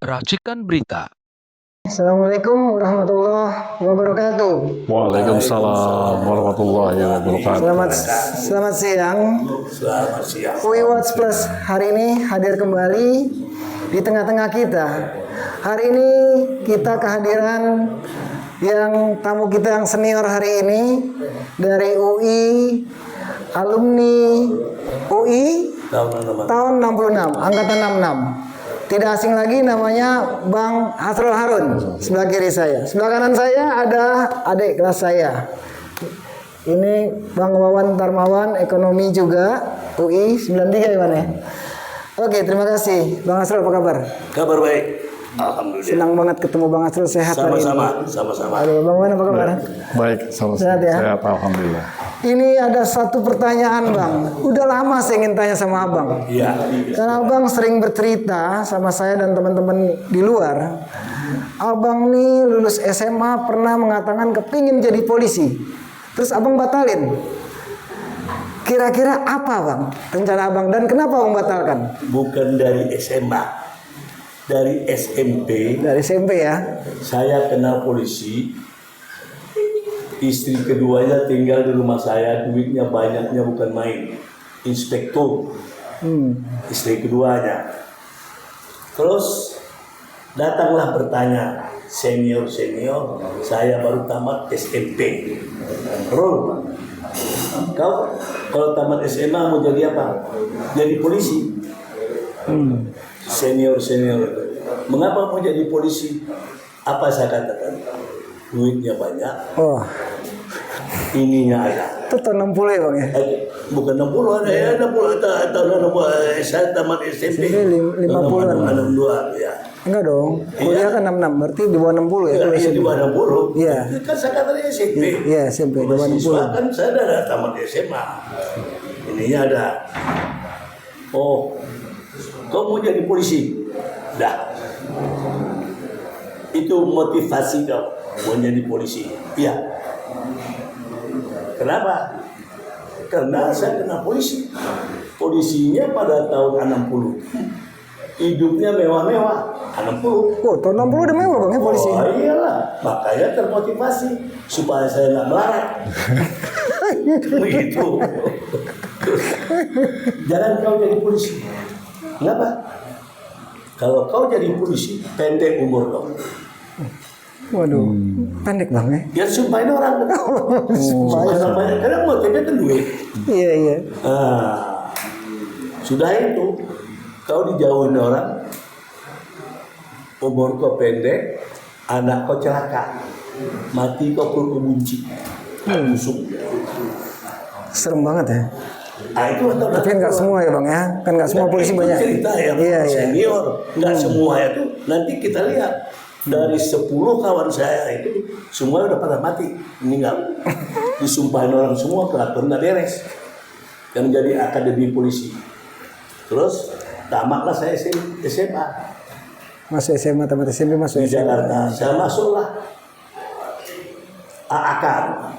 Racikan Berita. Assalamualaikum warahmatullahi wabarakatuh. Waalaikumsalam warahmatullahi wabarakatuh. Selamat siang. UI Watch Plus hari ini hadir kembali di tengah-tengah kita. Hari ini kita kehadiran yang tamu kita yang senior hari ini dari UI, alumni UI tahun 66, angkatan 66. Tidak asing lagi, namanya Bang Hasrul Harun, sebelah kiri saya. Sebelah kanan saya ada adik kelas saya. Ini Bang Wawan Tarmawan, ekonomi juga, UI 93 ya Bang ya? Oke, terima kasih. Bang Hasrul, apa kabar? Kabar baik, alhamdulillah. Senang banget ketemu Bang Hasrul, sehat hari ini. Sama-sama. Aduh, Bang Wawan apa kabar? Baik, sama-sama. Sehat ya? Sehat, alhamdulillah. Ini ada satu pertanyaan Bang. Udah lama saya ingin tanya sama Abang. Iya. Karena Abang sering bercerita sama saya dan teman-teman di luar. Abang nih lulus SMA pernah mengatakan kepingin jadi polisi. Terus Abang batalin. Kira-kira apa Bang rencana Abang dan kenapa Abang batalkan? Bukan dari SMA, dari SMP. Dari SMP ya? Saya kenal polisi. Istri keduanya tinggal di rumah saya, duitnya banyaknya bukan main. Inspektur. Istri keduanya. Terus datanglah bertanya senior, saya baru tamat SMP. Rul, kau kalau tamat SMA mau jadi apa? Jadi polisi. Senior. Mengapa mau jadi polisi? Apa saya katakan? Duitnya banyak. Oh, Ininya ada. itu tahun 60 ya Bang ya? Bukan 60 ada ya, 60 tahun 60 saya tamat SMP. Ini 50-an. 62 ya. Enggak dong. Kuliah kan 66, berarti di bawah 60 ya? Iya di bawah 60. Iya. Kan saya katanya SMP. Iya, SMP di bawah 60. Kan saya udah tamat SMA. Ininya ada. Oh, kau mau jadi polisi? Dah. Itu motivasi kau mau jadi polisi. Iya. Kenapa? Karena saya kenal polisi. Polisinya pada tahun 60. Hidupnya mewah-mewah. 60. Oh, tahun 60 udah mewah Bang ya polisi? Oh iyalah. Makanya termotivasi supaya saya nggak melarat. Begitu. Jangan kau jadi polisi. Kenapa? Kalau kau jadi polisi, pendek umur kau. Waduh, pendek Bang ya? Ya sumpahin orang. Sumpahin banyak. Karena motifnya kan duit. Iya. Sudah itu, kau dijauhin orang, umur kau pendek, anak kau celaka, mati kau pun bunci, busuk. Serem banget ya. Itu Tapi kan nggak semua ya Bang ya? Kan nggak semua polisi itu banyak. cerita yang Iya. senior, nggak semua itu. Nanti kita lihat. Dari 10 kawan saya itu semua udah pada mati, meninggal. Disumpahin orang semua, kelakuan nggak beres. Yang jadi akademi polisi. Terus tamatlah saya SMA Masuk SMA, tamat SMP masuk di SMA. Jakarta. Saya masuklah AAK,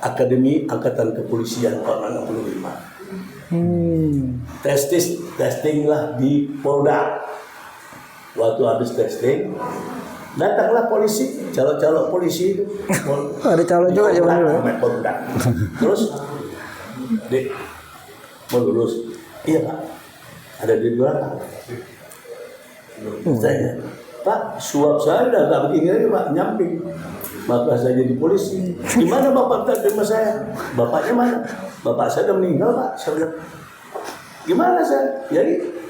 Akademi Angkatan Kepolisian tahun 65. Testing lah di Polda. Waktu habis testing, datanglah polisi, calon polisi itu. Ada calon juga zaman dulu. Terus, Dek, mau lulus? Iya Pak, ada di belakang. Saya, Pak, suap saya udah nggak begini lagi Pak, nyamping. Maka saya jadi polisi. Gimana Bapak tak terima saya? Bapaknya mana? Bapak saya udah meninggal Pak. Saya bilang, gimana saya? Jadi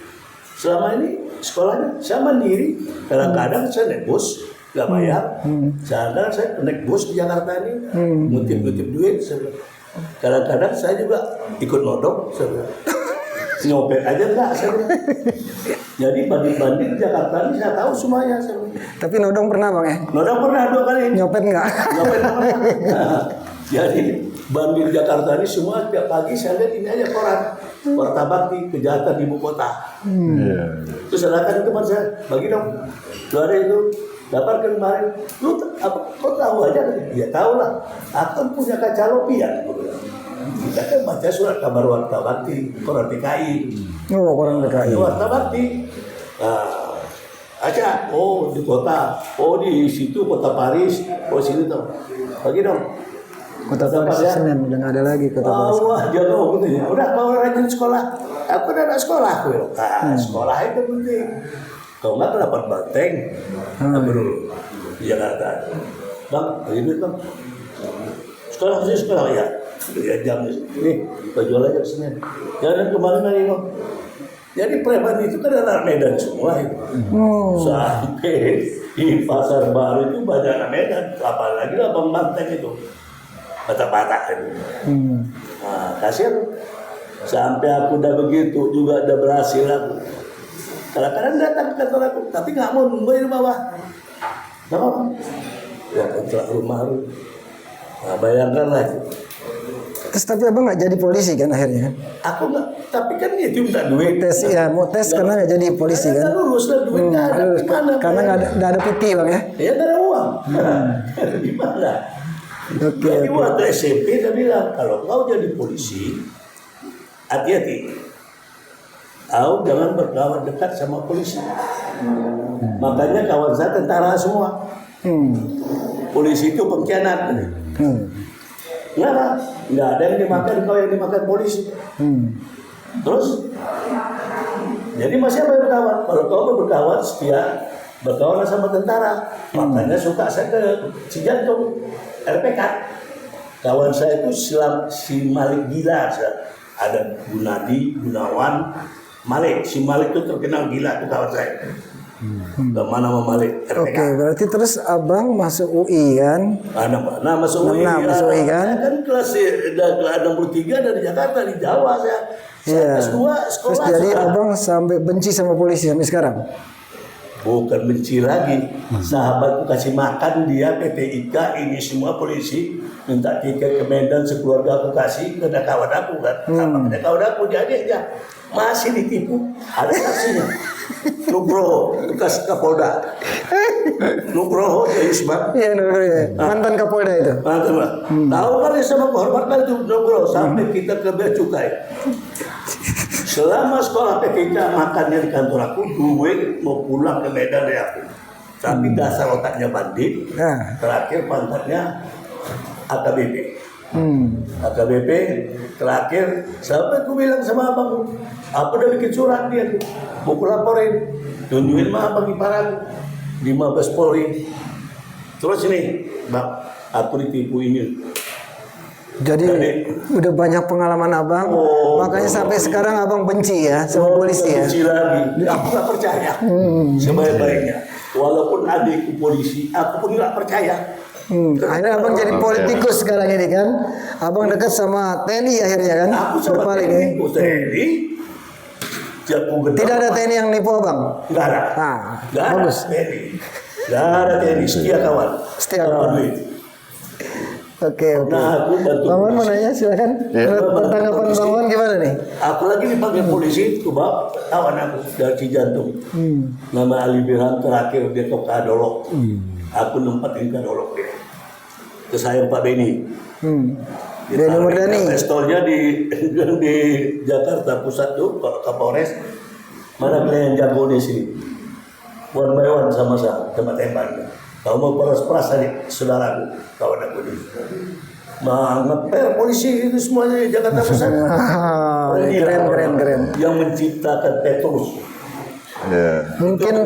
selama ini sekolahnya saya mandiri. Kadang-kadang saya naik bus, nggak bayar. Kadang-kadang saya naik bus di Jakarta ini, ngutip duit. Kadang-kadang saya juga ikut nodong. Saya bilang, nyopet aja enggak saya bilang. Jadi banding-banding Jakarta ini saya tahu semuanya. Saya bilang. Tapi nodong pernah Bang ya? Nodong pernah 2 kali. Nyopet nggak? Nyopet pernah. Jadi banding Jakarta ini semua tiap pagi saya lihat ini aja koran. Warta Bakti, kejahatan di ibu kota. Terus sedangkan teman saya, bagi dong. Lu ada itu, dapat kemarin. Lu apa? Kau tahu aja? Ya tahu lah. Aku punya kaca lopian. Kita kan baca surat kabar Warta Bakti, koran PKI. Oh, koran PKI. Warta Bakti. Nah, baca, oh di kota, oh di situ kota Paris, oh sini tuh, bagi dong. Kota Paris Senen udah nggak ada lagi kota Paris. Wah, jauh gitu ya. Udah kau rajin sekolah. Aku udah ada sekolah. Sekolah itu penting. Kau nggak dapat banteng. Aku dulu di Jakarta. Bang, bagi duit bang. Sekolah sih sekolah ya. Ya jam ini. Kau jual aja kesini. Jangan kemarin lagi kau. Jadi preman itu kan anak Medan semua itu. Sampai di pasar baru itu banyak anak Medan. Apalagi Abang Banteng itu. Batak-batak kan. Nah, kasihan. Sampai aku udah begitu juga udah berhasil aku. Kadang-kadang datang ke kantor aku, tapi nggak mau nunggu di bawah. Nggak apa-apa. Ya kontrak rumah lu. Nah, bayangkanlah itu. Terus tapi abang nggak jadi polisi kan akhirnya? Aku nggak, tapi kan itu minta duit. Tes ya, mau tes karena nggak jadi polisi kan? Nggak lulus lah duit nggak ada. Gimana? Karena nggak ada putih bang ya? Ya nggak ada uang. Gimana? Jadi waktu SMP saya bilang kalau kau jadi polisi, hati-hati. Kau jangan berkawan dekat sama polisi. Makanya kawan saya tentara semua. Polisi itu pengkhianat. Kenapa? Nggak ada yang dimakan kau yang dimakan polisi. Terus, jadi masih apa yang berkawan? Kalau kau mau berkawan setia, berkawan sama tentara. Makanya suka saya ke Cijantung, RPK. Kawan saya itu si Malik gila. Ada Gunadi, Gunawan, Malik. Si Malik itu terkenal gila itu kawan saya. Kemana sama Malik? RPK. Oke, berarti terus abang masuk UI kan? Nah, masuk UI. Masuk UI kan? Saya kan kelas 63 dari Jakarta, di Jawa saya. Iya. Kelas 2 sekolah. Terus jadi abang sampai benci sama polisi sampai sekarang? Bukan benci lagi. Sahabatku kasih makan dia, PT IKA, ini semua polisi. Minta tiket ke Medan sekeluarga aku kasih. Ada kawan aku kan. Ada kawan aku, jadi aja. Masih ditipu. Ada saksinya. Nugroho, bekas Kapolda. Nugroho, jadi sebab. Iya, mantan Kapolda itu. Mantan lah. Tahu kan ya sama kehormatan itu Nugroho. Sampai kita ke bea cukai. Selama sekolah PTK makannya di kantor aku, duit mau pulang ke Medan dari aku. Tapi dasar otaknya bandit. Terakhir pangkatnya AKBP. AKBP terakhir sampai aku bilang sama abang, aku udah bikin surat dia tuh, mau aku laporin, tunjukin mah abang ipar aku di Mabes Polri. Terus ini, bang, aku ditipu ini. Jadi udah banyak pengalaman abang, makanya sampai sekarang abang benci ya sama polisi ya. Benci lagi, aku nggak percaya. Sebaik-baiknya, walaupun adikku polisi, aku pun nggak percaya. Akhirnya abang jadi politikus sekarang ini kan, abang dekat sama TNI akhirnya kan? Aku sama TNI. Tidak ada TNI yang nipu abang? Nggak ada. Nggak ada Bagus. TNI. Nggak ada TNI, setia kawan. Setia kawan. Oke. Nah, aku bantu. Bang Wan mau nanya silakan. Tanggapan Bang Wan gimana nih? Aku lagi dipanggil polisi, coba kawan aku dari Cijantung. Nama Ali Birham terakhir dia ke Kadolok. Aku nempatin Kadolok dia. Ke saya Pak Beni. Beni Murdani. Pistolnya di Jakarta Pusat tuh Kapolres. Mana kalian jago di sini? One by one sama-sama tembak-tembakan. Kau mau peras-peras aja, saudaraku, kawan aku dulu. Ngeper polisi itu semuanya di Jakarta Pusat. Keren. Yang menciptakan Petrus. Mungkin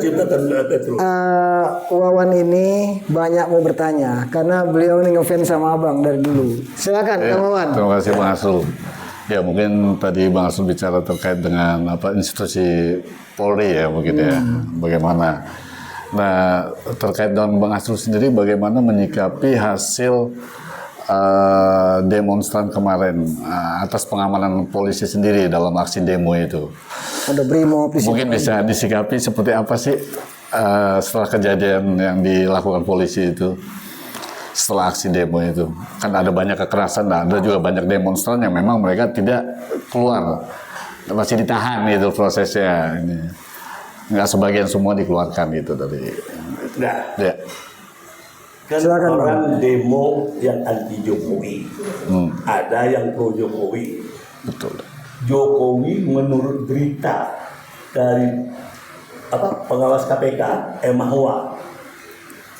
Wawan ini banyak mau bertanya karena beliau ini ngefans sama abang dari dulu. Silakan, Kang Wawan. Terima kasih Bang Asrul. Ya mungkin tadi Bang Asrul bicara terkait dengan institusi Polri ya mungkin ya, bagaimana. Nah, terkait dengan Bang Asrul sendiri, bagaimana menyikapi hasil demonstran kemarin atas pengamanan polisi sendiri dalam aksi demo itu? Ada brimob. Mungkin bisa disikapi seperti apa sih setelah kejadian yang dilakukan polisi itu, setelah aksi demo itu? Kan ada banyak kekerasan, ada juga banyak demonstran yang memang mereka tidak keluar, masih ditahan itu prosesnya ini. Nggak sebagian semua dikeluarkan gitu dari. Nah, ya. Kan silakan, orang demo yang anti Jokowi, ada yang pro Jokowi. Betul. Jokowi menurut berita dari pengawas KPK Mahwa.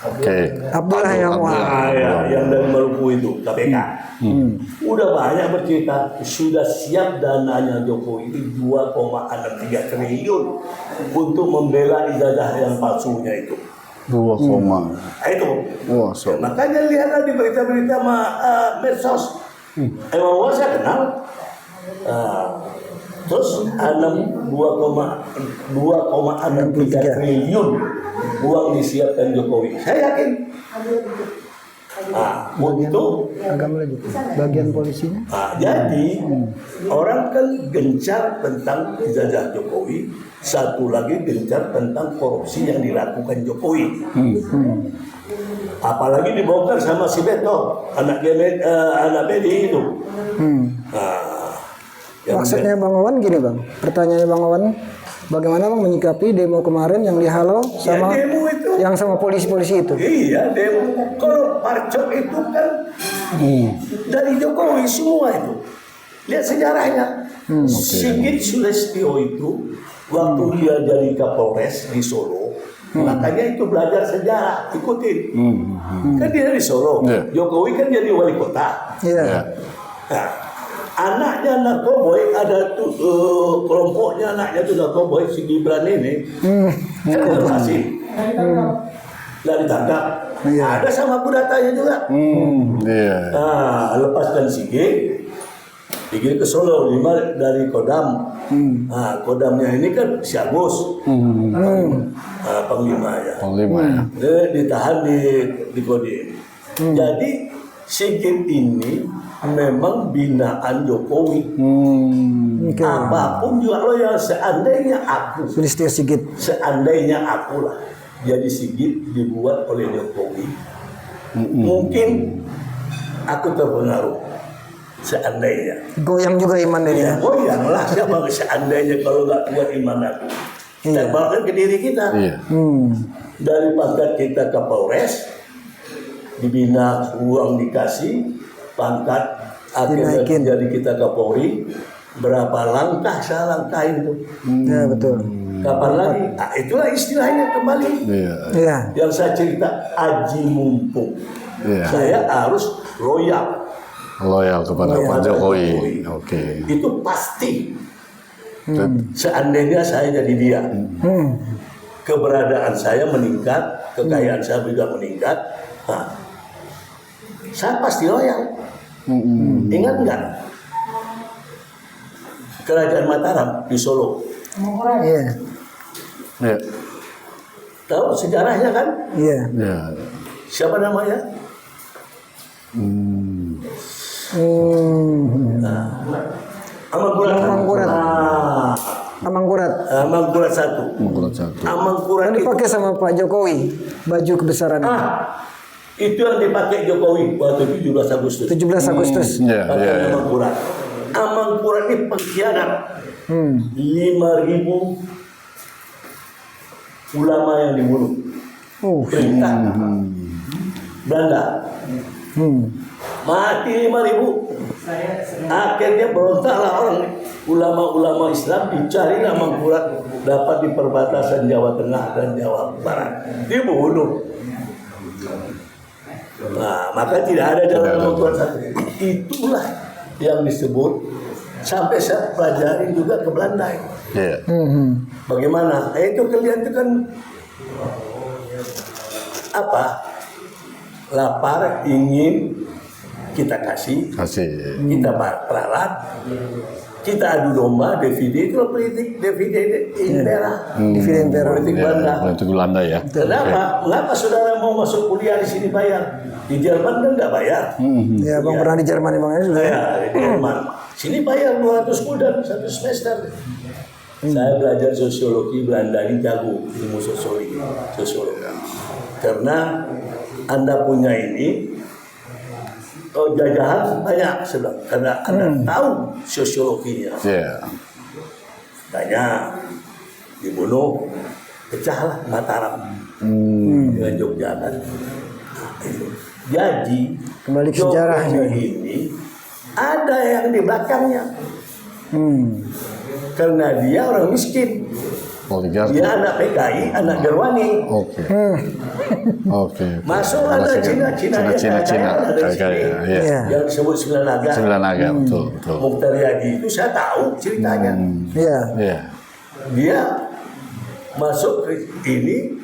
Oke. Abdullah yang Yang dari Maluku itu KPK. Udah banyak bercerita, sudah siap dananya Jokowi itu 2,63 triliun untuk membela ijazah yang palsunya itu. 2, Itu. wah, so. Makanya lihatlah di berita-berita medsos. Emang saya kenal. Terus 2,63 triliun uang disiapkan Jokowi. Saya yakin. Untuk agama lagi bagian polisinya. jadi orang kan gencar tentang ijazah Jokowi, satu lagi gencar tentang korupsi yang dilakukan Jokowi. Apalagi dibongkar sama si Beto, anak Bedi itu. Maksudnya Bang Wawan gini Bang, pertanyaannya Bang Wawan, bagaimana Bang menyikapi demo kemarin yang dihalau sama demo itu. yang sama polisi-polisi itu? Iya, demo. Kalau Parcok itu kan dari Jokowi semua itu. Lihat sejarahnya. Sigit Sulistyo itu waktu dia jadi Kapolres di Solo, makanya itu belajar sejarah, ikutin. Kan dia dari Solo, Jokowi kan jadi wali kota. Iya. Nah, anaknya narkoboy ada tuh kelompoknya anaknya tuh narkoboy si Gibran ini kan berhasil nggak ditangkap. Ada sama kudatanya juga. Lepaskan Sigit ke Solo dari Kodam. Kodamnya ini kan si Agus panglimanya. Dia ditahan di Kodim. Jadi Sigit ini memang binaan Jokowi. Apapun juga loh yang seandainya aku lah jadi Sigit dibuat oleh Jokowi, mungkin aku terpengaruh. Seandainya Goyang juga iman dari ya goyang lah siapa seandainya kalau nggak kuat iman aku. Tebalkan ke diri kita. Dari pangkat kita Kapolres dibina, uang dikasih, pangkat akhirnya jadi kita Kapolri, berapa langkah saya langkahin tuh. Ya betul. Kapan lagi? Itulah istilahnya kembali. Yang saya cerita aji mumpung. Saya harus loyal kepada Pak Jokowi. Oke. Itu pasti. Seandainya saya jadi dia, keberadaan saya meningkat, kekayaan saya juga meningkat. Saya pasti loyal. Ingat nggak? Kerajaan Mataram di Solo. Iya. Tahu sejarahnya kan? Iya. Siapa namanya? Amangkurat satu. Amangkurat yang dipakai sama Pak Jokowi, baju kebesaran. Itu yang dipakai Jokowi waktu 17 Agustus. 17 Agustus. Amangkurat. Amangkurat ini pengkhianat. 5.000 ulama yang dibunuh. Perintah Belanda. Mati 5.000. Akhirnya berontaklah orang ulama-ulama Islam dicari Amangkurat, dapat di perbatasan Jawa Tengah dan Jawa Barat, dibunuh. Maka tidak ada jalan Amangkurat satu. Itulah yang disebut, sampai saya pelajari juga ke Belanda. Bagaimana? Itu kalian itu kan lapar, ingin kita kasih, kita peralat, kita adu domba, DVD itu politik, DVD impera, politik Belanda ya. Kenapa saudara mau masuk kuliah di sini bayar? Di Jerman kan nggak bayar. Ya, Bang pernah di Jerman emangnya sudah. Di Jerman. Sini bayar 200 gulden satu semester. Saya belajar sosiologi Belanda, ini jago ilmu sosiologi. Karena Anda punya ini, jajahan banyak sebab karena Anda tahu sosiologinya. Tanya dibunuh, pecahlah Mataram dengan Jogja kan. Jadi kembali ke sejarahnya ini ada yang di belakangnya. Karena dia orang miskin. Oligarki. Dia anak PKI, anak Gerwani. Oke. Oke. Masuk ada Cina Cina. Kayak ya. Iya. yang disebut Sembilan Naga. Sembilan Naga, betul. Mukhtar Yadi itu saya tahu ceritanya. Iya. Iya. Dia masuk ke ini,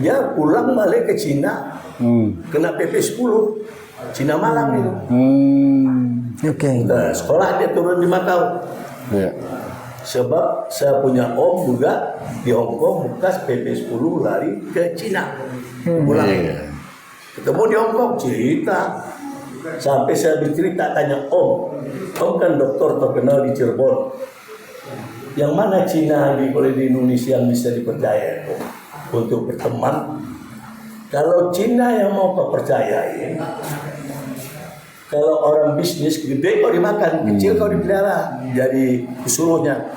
dia pulang balik ke Cina, kena PP 10, Cina Malang itu. Oke. Nah, sekolah dia turun di Macau. Iya. Sebab saya punya om juga di Hong Kong bekas PP 10 lari ke Cina. Pulang. Iya. Ketemu di Hong Kong cerita. Sampai saya bercerita tanya om kan dokter terkenal di Cirebon. Yang mana Cina di Indonesia yang bisa dipercaya untuk berteman? Kalau Cina yang mau kau percayain, kalau orang bisnis gede kau dimakan, kecil kau dipelihara, jadi pesuruhnya.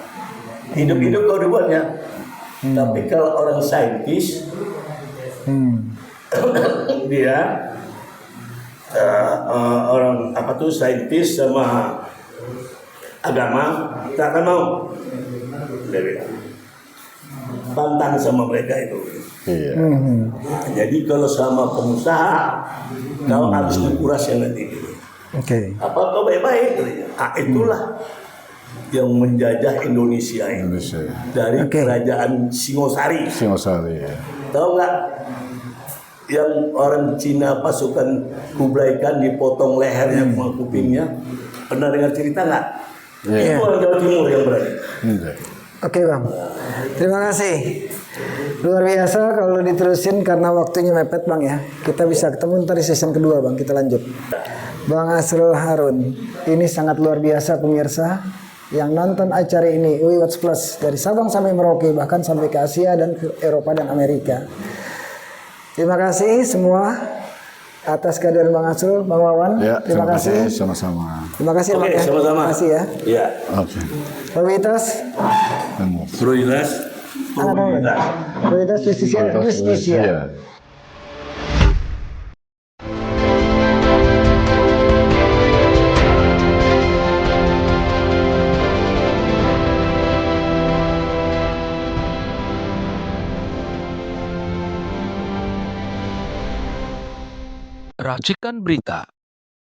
Hidup-hidup kau dibuatnya. Tapi kalau orang saintis, dia orang apa tuh saintis sama agama tak akan mau. Dia bilang, pantang sama mereka itu. Iya. Jadi kalau sama pengusaha, kau harus dikuras yang nanti. Oke. Apa kau baik-baik? Itulah yang menjajah Indonesia ini Indonesia. dari Oke. kerajaan Singosari. Singosari. Ya. Tahu nggak? Yang orang Cina pasukan Kublai Khan dipotong lehernya sama kupingnya. Pernah dengar cerita nggak? Iya. Itu orang Jawa Timur yang berani. Enggak. Oke Bang. Terima kasih. Luar biasa kalau diterusin karena waktunya mepet Bang ya. Kita bisa ketemu ntar di season kedua Bang. Kita lanjut. Bang Asrul Harun. Ini sangat luar biasa pemirsa. Yang nonton acara ini UI Watch Plus dari Sabang sampai Merauke bahkan sampai ke Asia dan ke Eropa dan Amerika. Terima kasih semua atas kehadiran Bang Asrul, Bang Wawan. Ya, terima kasih. sama-sama. Terima kasih Bang Oke, ya. sama-sama. Terima kasih ya. Iya. Oke. Prioritas, Prioritas. prioritas justisia. Iya. Racikan Berita